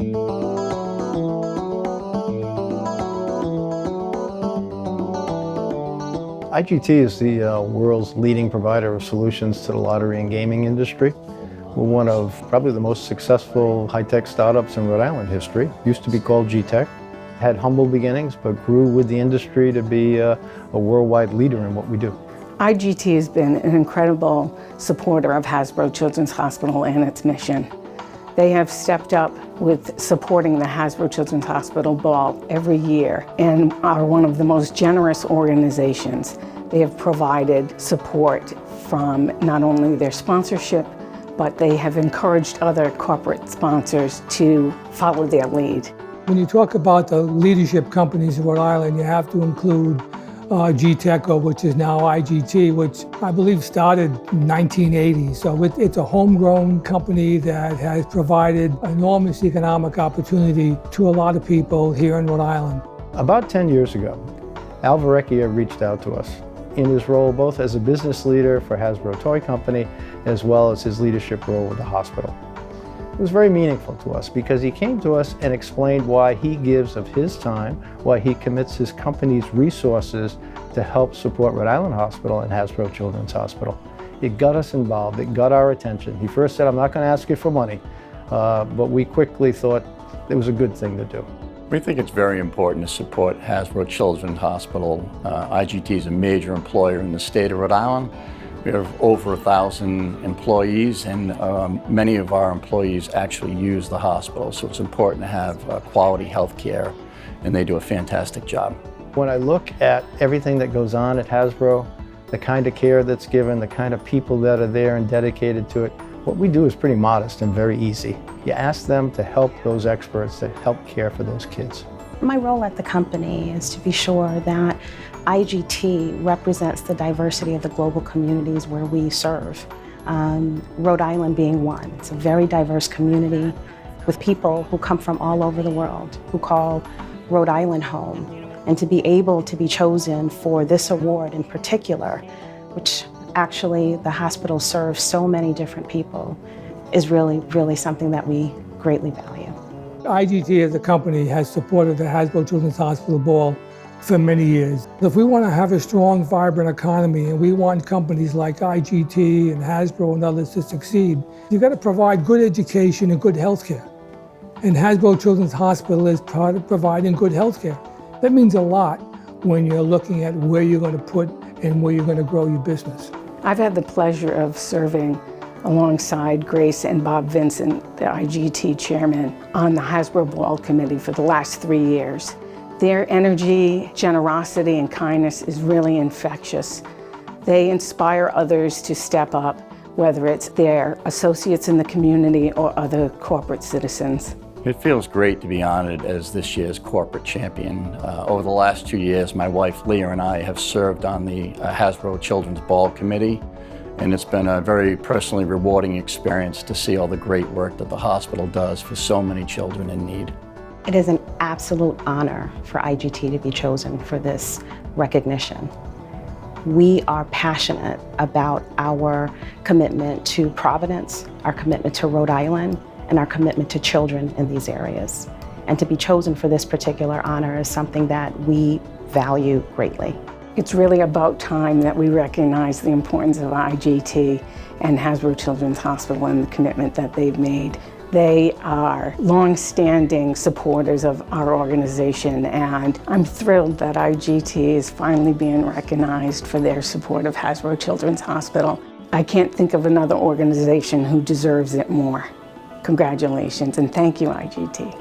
IGT is the world's leading provider of solutions to the lottery and gaming industry. We're one of probably the most successful high-tech startups in Rhode Island history. Used to be called G-Tech. Had humble beginnings, but grew with the industry to be a worldwide leader in what we do. IGT has been an incredible supporter of Hasbro Children's Hospital and its mission. They have stepped up with supporting the Hasbro Children's Hospital Ball every year and are one of the most generous organizations. They have provided support from not only their sponsorship, but they have encouraged other corporate sponsors to follow their lead. When you talk about the leadership companies in Rhode Island, you have to include G-Tech, which is now IGT, which I believe started in 1980. So it's a homegrown company that has provided enormous economic opportunity to a lot of people here in Rhode Island. About 10 years ago, Al Verrecchia reached out to us in his role both as a business leader for Hasbro Toy Company as well as his leadership role with the hospital. It was very meaningful to us because he came to us and explained why he gives of his time, why he commits his company's resources to help support Rhode Island Hospital and Hasbro Children's Hospital. It got us involved, it got our attention. He first said, I'm not going to ask you for money, but we quickly thought it was a good thing to do. We think it's very important to support Hasbro Children's Hospital. IGT is a major employer in the state of Rhode Island. We have over 1,000 employees, and many of our employees actually use the hospital, so it's important to have quality health care, and they do a fantastic job. When I look at everything that goes on at Hasbro, the kind of care that's given, the kind of people that are there and dedicated to it, what we do is pretty modest and very easy. You ask them to help those experts, to help care for those kids. My role at the company is to be sure that IGT represents the diversity of the global communities where we serve, Rhode Island being one. It's a very diverse community with people who come from all over the world, who call Rhode Island home. And to be able to be chosen for this award in particular, which actually the hospital serves so many different people, is really, really something that we greatly value. IGT as a company has supported the Hasbro Children's Hospital Ball for many years. If we want to have a strong, vibrant economy and we want companies like IGT and Hasbro and others to succeed, you've got to provide good education and good health care. And Hasbro Children's Hospital is part of providing good health care. That means a lot when you're looking at where you're going to put and where you're going to grow your business. I've had the pleasure of serving alongside Grace and Bob Vincent, the IGT chairman, on the Hasbro Ball Committee for the last 3 years. Their energy, generosity, and kindness is really infectious. They inspire others to step up, whether it's their associates in the community or other corporate citizens. It feels great to be honored as this year's corporate champion. Over the last 2 years, my wife Leah and I have served on the Hasbro Children's Ball Committee, and it's been a very personally rewarding experience to see all the great work that the hospital does for so many children in need. It is an absolute honor for IGT to be chosen for this recognition. We are passionate about our commitment to Providence, our commitment to Rhode Island, and our commitment to children in these areas. And to be chosen for this particular honor is something that we value greatly. It's really about time that we recognize the importance of IGT and Hasbro Children's Hospital and the commitment that they've made. They are long-standing supporters of our organization, and I'm thrilled that IGT is finally being recognized for their support of Hasbro Children's Hospital. I can't think of another organization who deserves it more. Congratulations, and thank you, IGT.